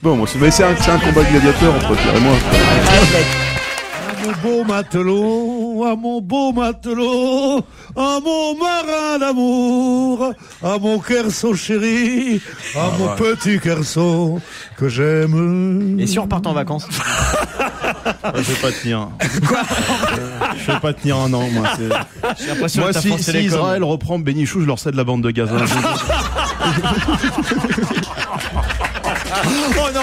Bon, moi, c'est un combat de gladiateur entre Pierre et moi. À mon beau matelot, à mon marin d'amour, à mon Querson chéri, à mon petit Querson que j'aime. Et si on repart en vacances? Je vais pas tenir. Quoi? Je vais pas tenir un an, moi. J'ai l'impression Moi, que si Israël reprend Bénichou, je leur cède la bande de Gaza. Oh non.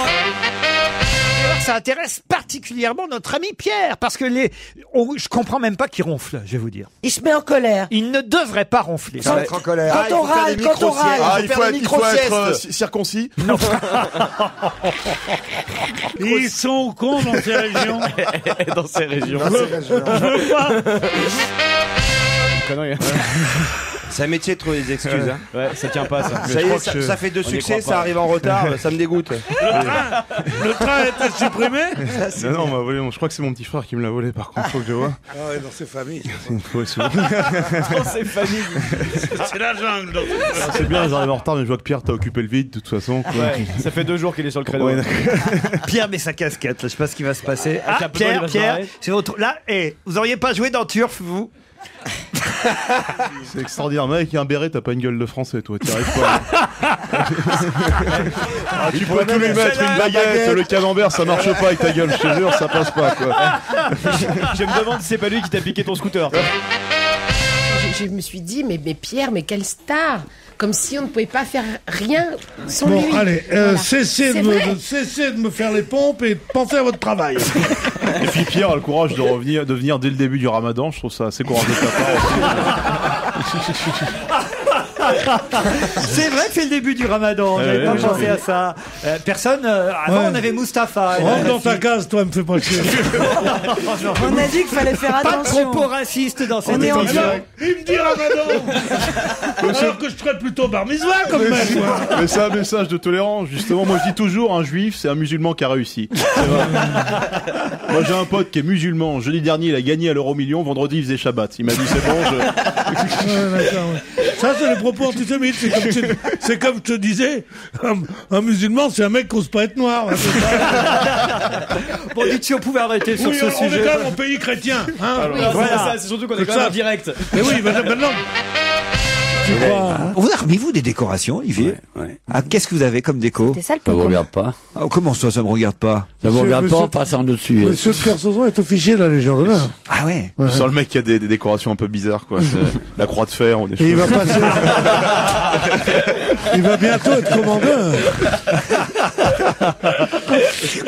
Ça intéresse particulièrement notre ami Pierre, parce que je comprends même pas qu'il ronfle, je vais vous dire. Il se met en colère. Il ne devrait pas ronfler. Quand Être en colère. on râle, quand on râle. Ah, il faut être circoncis. Non. Ils sont cons dans ces régions. dans ces régions. Je veux pas. Connerie. C'est un métier de trouver des excuses. Hein. Ouais, ça tient pas ça. Ça y est, ça fait 2 succès, ça arrive en retard, ça me dégoûte. Le train a été supprimé. Non, on m'a volé. Je crois que c'est mon petit frère qui me l'a volé. Par contre, faut que je vois. Ah ouais, dans ces familles. Ouais, Dans ces familles. C'est la jungle. Dans c'est bien, j'arrive en retard, mais je vois que Pierre, t'as occupé le vide de toute façon. Quoi. Ouais, ça fait 2 jours qu'il est sur le créneau. Ouais, Pierre met sa casquette, là, je sais pas ce qui va se passer. Avec Ah, un peu d'eau, il va se Pierre, barrer. c'est votre... Là, vous auriez pas joué dans Turf, vous? c'est extraordinaire. Mais avec un béret, t'as pas une gueule de français, toi. T'y arrives pas. Tu peux tous lui mettre une baguette, le camembert, ça marche pas avec ta gueule, je te jure, ça passe pas, quoi. Je me demande si c'est pas lui qui t'a piqué ton scooter. Je me suis dit, mais Pierre, mais quelle star! Comme si on ne pouvait pas faire rien sans Bon, lui. allez, Voilà. cessez C'est de vrai. me faire les pompes et pensez à votre travail. Et puis Pierre a le courage de venir dès le début du ramadan, je trouve ça assez courageux de ta part. C'est vrai que c'est le début du ramadan, j'avais pas pensé à ça. Personne, avant on avait Mustapha. Rentre dans ta case, toi, me fais pas chier. On a dit qu'il fallait faire Pas de attention. propos racistes dans cette On est en émission. Il me dit ramadan. Alors que je serais plutôt bar mitzvah comme mec, moi. Mais c'est un message de tolérance, justement. Moi, je dis toujours, un juif, c'est un musulman qui a réussi. C'est vrai. Moi, j'ai un pote qui est musulman. Jeudi dernier, il a gagné à l'euro-million. Vendredi, il faisait Shabbat. Il m'a dit, c'est bon, Ouais, d'accord, ouais. Ça, c'est les propos antisémites. C'est comme je te disais, un musulman, c'est un mec qui n'ose pas être noir. Bon, dites si on pouvait arrêter sur Oui, ce on est sujet. quand même en pays chrétien. Hein. Voilà. C'est surtout qu'on C'est est quand même ça. en direct. Mais oui, maintenant... Tu crois... Vous armez-vous des décorations, Olivier? Ouais. Ah, qu'est-ce que vous avez comme déco? C'est ça le Ça vous propos. regarde pas. Ah, comment ça me regarde pas? Ça vous regarde pas, monsieur- on passe en dessus. Monsieur de Kersauzon est officier de la Légion d'honneur. Ah ouais? je sens le mec qui a des décorations un peu bizarres, quoi. C'est la croix de fer ou des Et choses. il va passer... il va bientôt être commandeur.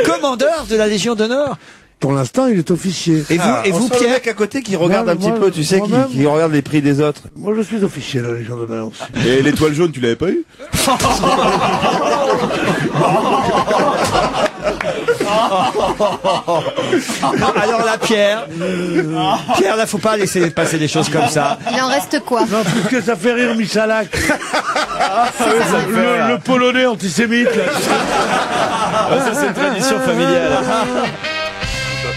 Commandeur de la Légion d'honneur? Pour l'instant, il est officier. Et vous, On sent le Pierre? mec à côté qui regarde Moi, un petit moi, peu, tu sais, moi-même. qui regarde les prix des autres. Moi, je suis officier de la Légion d'honneur aussi. Et l'étoile jaune, tu l'avais pas eu? Alors là, Pierre, là, faut pas laisser passer des choses comme ça. Il en reste quoi? Non, puisque ça fait rire Michalak. Le Polonais antisémite, là. Ça, c'est une tradition familiale.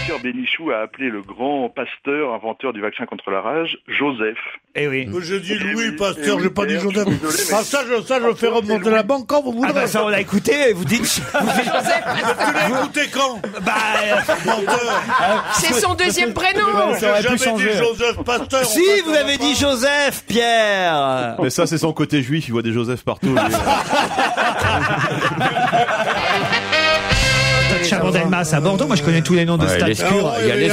Pierre Bénichou a appelé le grand pasteur, inventeur du vaccin contre la rage, Joseph. Eh oui. J'ai dit Louis Pasteur, j'ai pas dit Joseph. Joseph. Désolé, mais- Ah, ça, je fais remonter la banque quand vous Ah voudrez. bah ça, on l'a écouté, vous dites... Tu l'as écouté quand? Menteur. C'est son deuxième prénom. Ça aurait J'ai pu jamais dit changer. Joseph Pasteur. Si, vous avez dit Joseph, Pierre. Mais ça, c'est son côté juif, il voit des Joseph partout. lui. Chabandelmas à Bordeaux, moi je connais tous les noms de stades. Alors, il y avait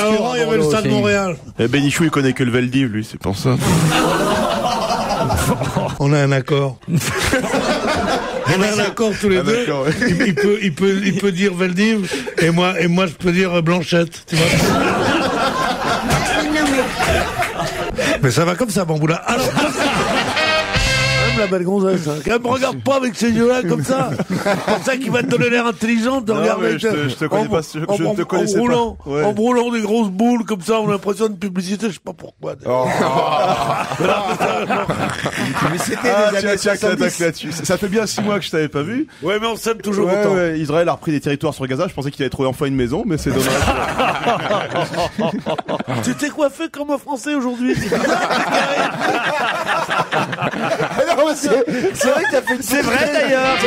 le Stade de Montréal. Et Bénichou, il connaît que le Veldiv, lui, c'est pour ça. On a un accord. On a un accord tous les deux. d'accord, ouais. Il peut dire Veldiv et moi je peux dire Blanchette. Tu vois. Mais ça va comme ça, Bamboula. Alors, même la belle gonzesse, hein. Elle me regarde pas avec ces yeux-là comme ça. C'est pour ça qu'il va te donner l'air intelligent de Non, regarder. mais je te connais pas, je ne te connaissais en roulant, pas. Ouais. En roulant des grosses boules comme ça, on a l'impression de publicité, je sais pas pourquoi. Mais c'était Ah, des années tiens, 70. claque là-dessus. Ça fait bien 6 mois que je t'avais pas vu. Ouais, mais on s'aime toujours Ouais, autant. ouais, Israël a repris des territoires sur Gaza. Je pensais qu'il allait trouver enfin une maison, mais c'est dommage. Tu t'es coiffé comme un Français aujourd'hui. Ah non, mais c'est vrai que t'as fait une C'est vrai d'ailleurs.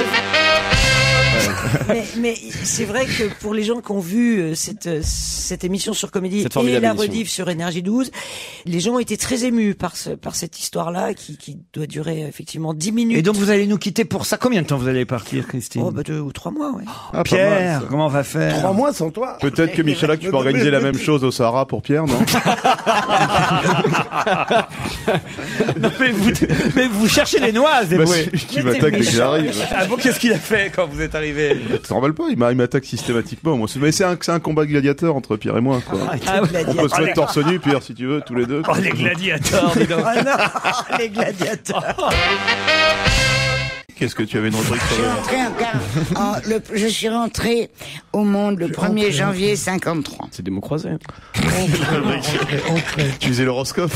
Mais c'est vrai que pour les gens qui ont vu cette émission sur Comédie Cette et formidable la émission. rediff sur Énergie 12, les gens ont été très émus par cette histoire-là qui doit durer effectivement 10 minutes. Et donc vous allez nous quitter pour ça. Combien de temps vous allez partir, Christine? Oh, 2 ou 3 mois, ouais. Ah, pas Pierre, mal, ça. comment on va faire? 3 mois sans toi. Peut-être que Michalak, tu peux organiser la même chose au Sahara pour Pierre, non? Non, mais vous cherchez les noises, Bah, Eboué. c'est lui qui m'attaque dès que j'arrive. Ah bon, qu'est-ce qu'il a fait quand vous êtes arrivé? Tu te rappelles pas? Il m'attaque systématiquement. Moi, mais c'est un combat de gladiateur entre Pierre et moi, quoi. Ah, ouais. On peut se mettre torse nu, Pierre, si tu veux, tous les deux. Oh, les gladiateurs, dis donc. Ah non, les gladiateurs. Qu'est-ce que tu avais une rubrique sur le... Je suis rentré au monde le 1er janvier 53. C'est des mots croisés. Tu faisais l'horoscope?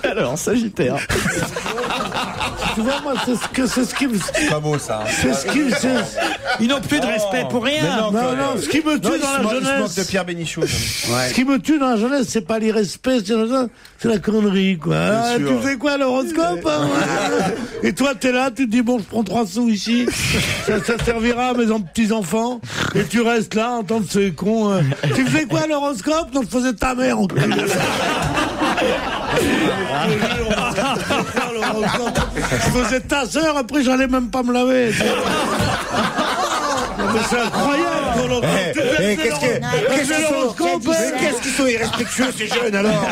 Alors, Sagittaire. Tu vois, moi, c'est ce qui me... C'est pas beau ça. C'est ce qui me... Ils n'ont plus de respect pour rien. Non, ce qui me tue dans la jeunesse... de Pierre Bénichou. Ce qui me tue dans la jeunesse, c'est pas l'irrespect, c'est la connerie, quoi. Ah, sûr. tu fais quoi, l'horoscope hein, ouais. Et toi, t'es là, tu te dis, bon, je prends 3 sous ici, ça servira à mes petits-enfants, et tu restes là, en tant que ces cons. Tu fais quoi, l'horoscope? Non, je faisais ta mère, en plus. Je faisais ta sœur, après j'allais même pas me laver. Non, mais c'est incroyable. Qu'est-ce qu'ils sont irrespectueux ces jeunes alors?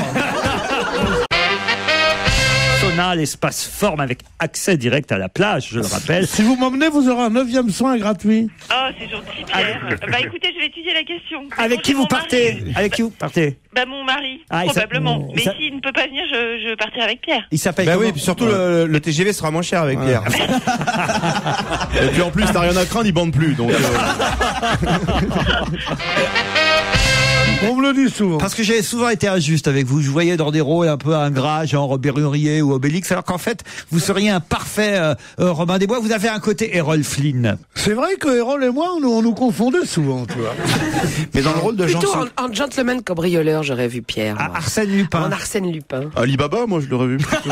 Sauna, l'espace forme avec accès direct à la plage, je le rappelle. Si vous m'emmenez, vous aurez un 9e soin gratuit. Oh, c'est gentil, Pierre. Bah écoutez, je vais étudier la question. Avec qui vous partez? Avec qui vous partez? Bah mon mari, Ah, probablement. Mais ça- s'il ne peut pas venir, je partirai avec Pierre. Il s'appelle Bah comment? oui, puis surtout le TGV sera moins cher avec Pierre. Et puis en plus, t'as rien à craindre, il bande plus, donc... On me le dit souvent. Parce que j'ai souvent été injuste avec vous. Je vous voyais dans des rôles un peu ingrats, genre Berrurier ou Obélix, alors qu'en fait, vous seriez un parfait Robin des Bois. Vous avez un côté Errol Flynn. C'est vrai que Errol et moi, on nous confondait souvent, tu vois. Mais dans le rôle de Jean Plutôt en gentleman cambrioleur, j'aurais vu Pierre. moi. Arsène Lupin. En Arsène Lupin. Alibaba, moi, je l'aurais vu plutôt.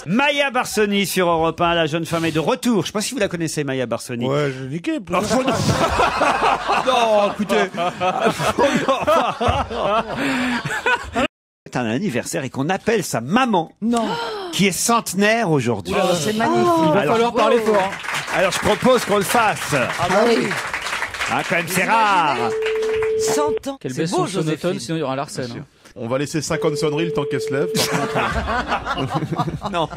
Maya Barsoni sur Europe 1, la jeune femme est de retour. Je sais pas si vous la connaissez, Maya Barsoni. Ouais, j'ai niqué. Non, écoutez. C'est un anniversaire et qu'on appelle sa maman. Non. Qui est centenaire aujourd'hui. Oh, c'est magnifique. Il va falloir parler fort. Alors je propose qu'on le fasse. Ah, quand même, c'est rare. 100 ans. Qu'elle C'est baisse beau, son sonotone, Joséphine. sinon il y aura Larsen. Hein. On va laisser 50 sonneries le temps qu'elle se lève. Par contre, Non.